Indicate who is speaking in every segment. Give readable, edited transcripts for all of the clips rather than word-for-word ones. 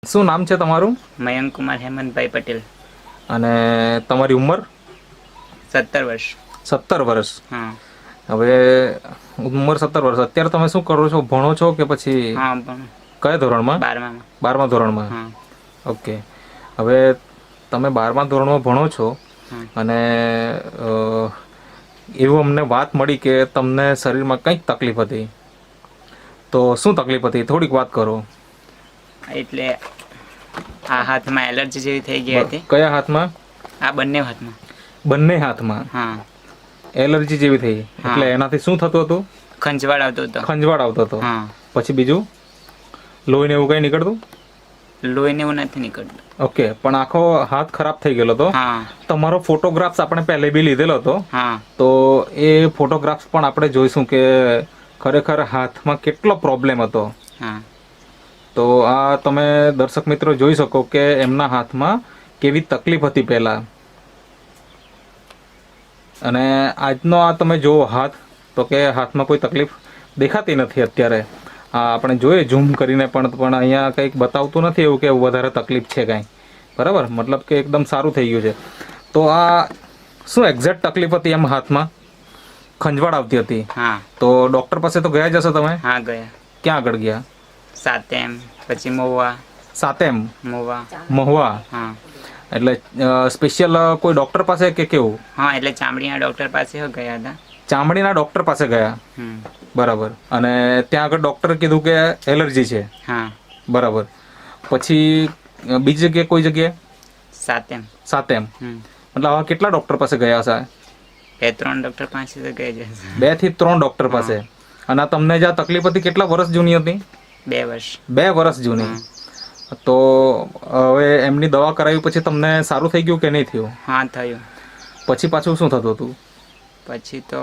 Speaker 1: શું નામ છે તમારું?
Speaker 2: મયંક કુમાર હેમંતભાઈ પટેલ.
Speaker 1: અને તમારી ઉંમર?
Speaker 2: 17 વર્ષ.
Speaker 1: 17 વર્ષ.
Speaker 2: હા.
Speaker 1: હવે ઉંમર 17 વર્ષ. અત્યારે તમે શું કરો છો? ભણો છો કે પછી?
Speaker 2: હા પણ
Speaker 1: કયા ધોરણમાં?
Speaker 2: 12માં.
Speaker 1: 12મા ધોરણમાં.
Speaker 2: હા.
Speaker 1: ઓકે. હવે તમે 12મા ધોરણમાં ભણો છો
Speaker 2: હા.
Speaker 1: અને એવું અમને વાત મળી કે તમને શરીરમાં કંઈક તકલીફ હતી. તો શું તકલીફ હતી? થોડીક વાત કરો.
Speaker 2: એટલે આ હાથમાં એલર્જી જેવી થઈ ગઈ હતી.
Speaker 1: કયા હાથમાં?
Speaker 2: આ બંને હાથમાં.
Speaker 1: બંને હાથમાં
Speaker 2: હા.
Speaker 1: એલર્જી જેવી થઈ.
Speaker 2: હા.
Speaker 1: એટલે એનાથી શું થતું હતું?
Speaker 2: ખંજવાળ આવતો હતો.
Speaker 1: ખંજવાળ આવતો હતો.
Speaker 2: હા.
Speaker 1: પછી બીજું લોહી ને એવું કઈ નીકળતું?
Speaker 2: લોહીને એવું નથી નીકળતું.
Speaker 1: ઓકે. પણ આખો હાથ ખરાબ થઈ ગયેલો હતો.
Speaker 2: હા.
Speaker 1: તમારો ફોટોગ્રાફ્સ આપણે પહેલે બી લીધેલો હતો.
Speaker 2: હા.
Speaker 1: તો એ ફોટોગ્રાફ્સ પણ આપણે જોઈશું કે ખરેખર હાથમાં કેટલો પ્રોબ્લેમ હતો.
Speaker 2: હા.
Speaker 1: તો આ તમે દર્શક મિત્રો જોઈ શકો કે એમના હાથમાં કેવી તકલીફ હતી પહેલા. અને આજનો આ તમે જુઓ હાથ, તો કે હાથમાં કોઈ તકલીફ દેખાતી નથી અત્યારે. આપણે જોઈએ ઝૂમ કરીને પણ અહીંયા કંઈક બતાવતું નથી એવું કે વધારે તકલીફ છે કાંઈ. બરાબર? મતલબ કે એકદમ સારું થઈ ગયું છે. તો આ શું એક્ઝેક્ટ તકલીફ હતી એમ હાથમાં? ખંજવાળ આવતી હતી.
Speaker 2: હા.
Speaker 1: તો ડૉક્ટર પાસે તો ગયા જ હશો તમે?
Speaker 2: હા ગયા.
Speaker 1: ક્યાં આગળ ગયા?
Speaker 2: સાતેમ, પછી મહુવા.
Speaker 1: સાતેમ,
Speaker 2: મહુવા.
Speaker 1: મહુવા.
Speaker 2: હા.
Speaker 1: એટલે સ્પેશિયલ કોઈ ડૉક્ટર પાસે કે કેવું?
Speaker 2: હા, એટલે ચામડીના ડૉક્ટર પાસે ગયા હતા.
Speaker 1: ચામડીના ડૉક્ટર પાસે ગયા. બરાબર. અને ત્યાં આગળ ડૉક્ટરે કીધું કે એલર્જી છે.
Speaker 2: હા.
Speaker 1: બરાબર. પછી બીજી જગ્યાએ કોઈ જગ્યાએ?
Speaker 2: સાતેમ.
Speaker 1: સાતેમ. મતલબ આવા કેટલા ડૉક્ટર પાસે ગયા હશે?
Speaker 2: 2-3 ડૉક્ટર પાસે તો ગયા છે.
Speaker 1: 2 થી 3 ડૉક્ટર પાસે. અને તમને જે તકલીફ હતી કેટલા વર્ષ જૂની હતી?
Speaker 2: 2 વર્ષ.
Speaker 1: 2 વર્ષ જૂની. તો હવે એમની દવા કરાવી પછી તમને સારું થઈ ગયું કે નહીં થયું?
Speaker 2: હા, થયું.
Speaker 1: પછી પાછું શું થતું હતું?
Speaker 2: પછી તો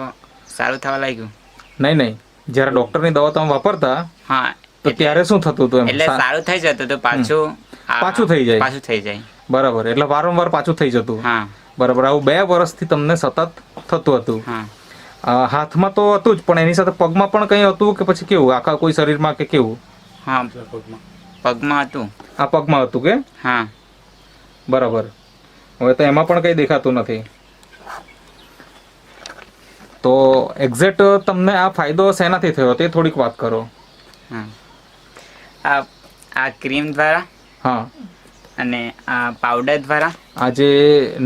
Speaker 2: સારું થવા લાગ્યું.
Speaker 1: નહીં. જ્યારે ડૉક્ટરની દવા તમે વાપરતા,
Speaker 2: હા,
Speaker 1: તો ત્યારે શું થતું હતું?
Speaker 2: એટલે સારું થઈ જતું તો
Speaker 1: પાછું થઈ જાય. બરાબર. એટલે વારંવાર પાછું થઈ જતું.
Speaker 2: હા.
Speaker 1: બરાબર. આવું 2 વર્ષથી તમને સતત થતું હતું.
Speaker 2: હા.
Speaker 1: હાથમાં તો હતું જ, પણ એની સાથે પગમાં પણ કંઈ હતું કે પછી કેવું? આખા કોઈ શરીરમાં કે કેવું?
Speaker 2: હા, પગમાં હતું.
Speaker 1: આ પગમાં હતું કે?
Speaker 2: હા.
Speaker 1: બરાબર. હવે તો એમાં પણ કંઈ દેખાતું નથી. તો એક્ઝેક્ટ તમને આ ફાયદો શેનાથી થયો તે થોડીક વાત કરો.
Speaker 2: હા. આ ક્રીમ દ્વારા. હા. અને આ પાવડર દ્વારા. આ
Speaker 1: જે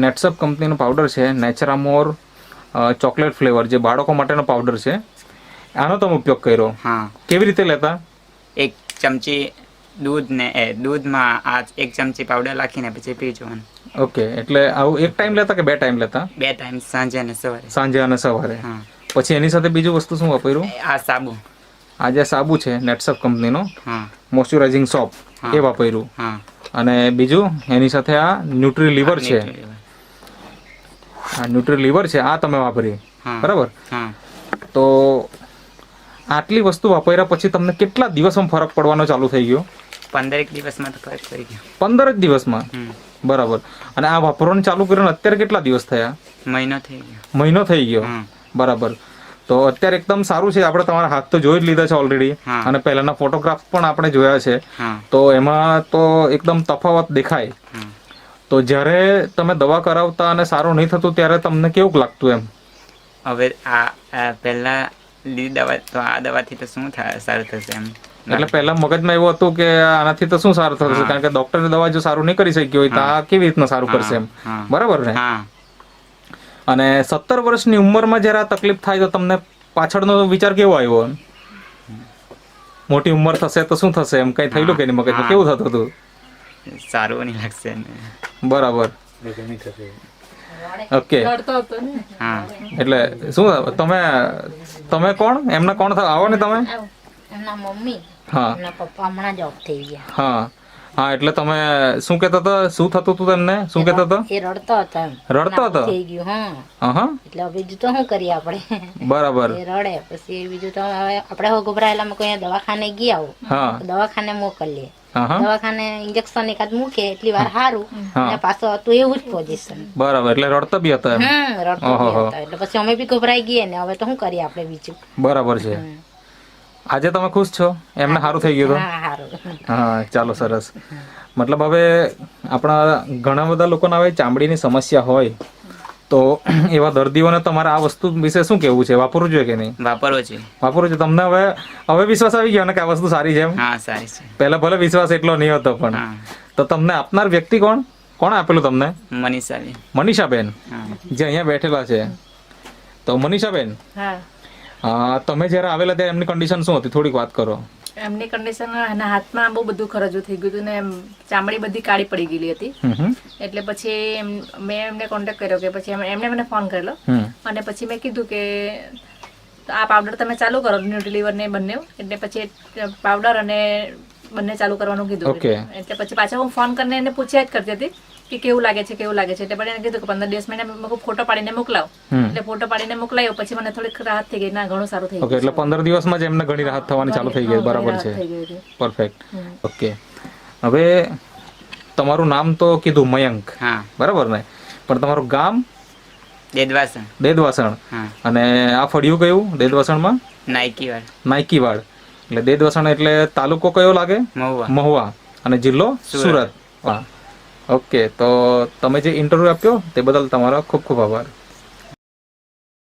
Speaker 1: નેટસપ કંપનીનો પાવડર છે, નેચરામોર ચોકલેટ ફ્લેવર, જે બાળકો માટેનો પાવડર છે, આનો તમે ઉપયોગ કર્યો.
Speaker 2: હા.
Speaker 1: કેવી રીતે લેતા?
Speaker 2: 1 ચમચી દૂધમાં આ 1 ચમચી પાવડર નાખીને પછી પી જવાનું.
Speaker 1: ઓકે. એટલે આવું એક ટાઈમ લેતા કે 2 ટાઈમ લેતા?
Speaker 2: 2 ટાઈમ, સાંજે અને સવારે.
Speaker 1: સાંજે અને સવારે.
Speaker 2: હા.
Speaker 1: પછી એની સાથે બીજું વસ્તુ શું વાપર્યું?
Speaker 2: આ સાબુ.
Speaker 1: આ જે સાબુ છે નેટસપ કંપનીનો, મોઇશ્ચરાઇઝિંગ સોપ, એ વાપર્યું.
Speaker 2: હા.
Speaker 1: અને બીજું એની સાથે આ ન્યુટ્રી લીવર છે. આ ન્યુટ્રી લીવર છે, આ તમે વાપરી. બરાબર. તો આટલી વસ્તુ વાપર્યા પછી તમને કેટલા દિવસમાં ફરક પડવાનો ચાલુ થઈ ગયો?
Speaker 2: 15 દિવસમાં તો ફરક પડી ગયો.
Speaker 1: 15 જ દિવસમાં? બરાબર. અને આ વાપરવાનું ચાલુ કર્યું અત્યારે કેટલા દિવસ થયા?
Speaker 2: મહિનો થઈ ગયો.
Speaker 1: મહિનો થઈ ગયો. બરાબર. તો અત્યારે એકદમ સારું છે. આપણે તમારા હાથ તો જોઈ જ લીધા છે ઓલરેડી, અને પહેલાના ફોટોગ્રાફ પણ આપણે જોયા છે. તો એમાં તો એકદમ તફાવત દેખાય. તો જ્યારે તમે દવા કરાવતા અને સારું નહીં થતું ત્યારે તમને કેવું લાગતું એમ?
Speaker 2: હવે આ પહેલા લીધી દવા, તો આ દવાથી તો શું સારું થશે એમ?
Speaker 1: એટલે પહેલા મગજમાં એવું હતું કે આનાથી તો શું સારું થશે, કારણ કે ડોક્ટરની દવા જો સારું નહીં કરી શકી હોય તો આ કેવી રીતના સારું કરશે એમ? બરાબર ને? અને 17 વર્ષની ઉંમરમાં જ્યારે આ તકલીફ થાય તો તમને પાછળનો વિચાર કેવો આવ્યો? મોટી ઉંમર થશે તો શું થશે એમ કઈ થયેલું કે નહીં મગજમાં? કેવું થતું હતું?
Speaker 2: સારું નહીં લાગશે.
Speaker 1: બરાબર. ઓકે. એટલે શું તમે કોણ? એમના કોણ આવો ને તમે?
Speaker 3: એમના મમ્મી.
Speaker 1: હા.
Speaker 3: એમના પપ્પા હમણાં જ ઓફ થઈ ગયા.
Speaker 1: હા. એટલે તમે શું કહેતા હતા? શું થતું હતું તમને? શું કહેતા હતા?
Speaker 3: એ રડતો હતો એમ.
Speaker 1: રડતો હતો?
Speaker 3: થઈ ગયું. હા. એટલે બીજું તો શું કરીએ આપણે?
Speaker 1: બરાબર.
Speaker 3: એ રડે પછી બીજું તો હવે આપણે હવે ગભરાયેલા કોઈ દવાખાને ગયા દવાખાને મોકલીએ. દવાખાને ઇન્જેક્શન એકાદ મૂકે એટલી વાર સારું, અને પાછો હતું એવું જ પોઝિશન.
Speaker 1: બરાબર. એટલે રડતા બી હતા?
Speaker 3: રડતો બી હતા. એટલે પછી અમે બી ગભરાઈ ગયા ને હવે તો શું કરીએ આપણે બીજું?
Speaker 1: બરાબર છે. આજે તમે ખુશ છો? એમને સારું થઈ ગયું? હા, ચાલો સરસ. મતલબ હવે આપણા ઘણા બધા લોકોને હવે ચામડીની સમસ્યા હોય તો એવા દર્દીઓને તમારે આ વસ્તુ વિશે શું કહેવું છે? વાપરવું જોઈએ કે નહીં?
Speaker 2: વાપરવો છે.
Speaker 1: વાપરવું છે. તમને હવે વિશ્વાસ આવી ગયો ને કે આ વસ્તુ સારી છે એમ?
Speaker 2: હા, સારી છે.
Speaker 1: પહેલા ભલે વિશ્વાસ એટલો નહીં હતો પણ તો તમને આપનાર વ્યક્તિ કોણ આપેલું તમને? મનીષાબેન જે અહીંયા બેઠેલા છે. તો મનીષાબેન, તમે જ્યારે આવેલા ત્યારે એમની કન્ડિશન શું હતી? થોડીક વાત કરો.
Speaker 4: એમની કન્ડિશન એના હાથમાં બહુ બધું ખરજું થઈ ગયું હતું ને ચામડી બધી કાળી પડી ગયેલી હતી. એટલે પછી મેં એમને કોન્ટેક્ટ કર્યો કે પછી એમને મને ફોન કરેલો અને પછી મેં કીધું કે આ પાવડર તમે ચાલુ કરો ન્યુટ્રીલિવર ને બંને. એટલે પછી પાવડર અને બંને ચાલુ કરવાનું કીધું. એટલે પછી પાછા હું ફોન કરીને એને પૂછ્યા જ કરતી હતી કે કેવું લાગે છે. એટલે પછી એને કીધું કે 15 દિવસ મેં ફોટો પાડીને મોકલાવ. એટલે ફોટો પાડીને મોકલાયો પછી મને થોડીક રાહત થઈ ગઈ. ના, ઘણું સારું થઈ ગયું.
Speaker 1: એટલે 15 દિવસમાં જ એમને ઘણી રાહત થવાની ચાલુ થઈ ગઈ. બરાબર છે, પરફેક્ટ. ઓકે, હવે તમારું નામ તો કીધું મયંક, બરાબર ને? પણ તમારું ગામ? દેદવાસણ. અને આ ફળિયું કયું દેદવાસણમાં? નાયકીવાડ. એટલે દેદવાસણ એટલે તાલુકો કયો લાગે? મહુવા. અને જિલ્લો સુરત. ઓકે, તો તમે જે ઇન્ટરવ્યુ આપ્યો તે બદલ તમારો ખૂબ ખૂબ આભાર.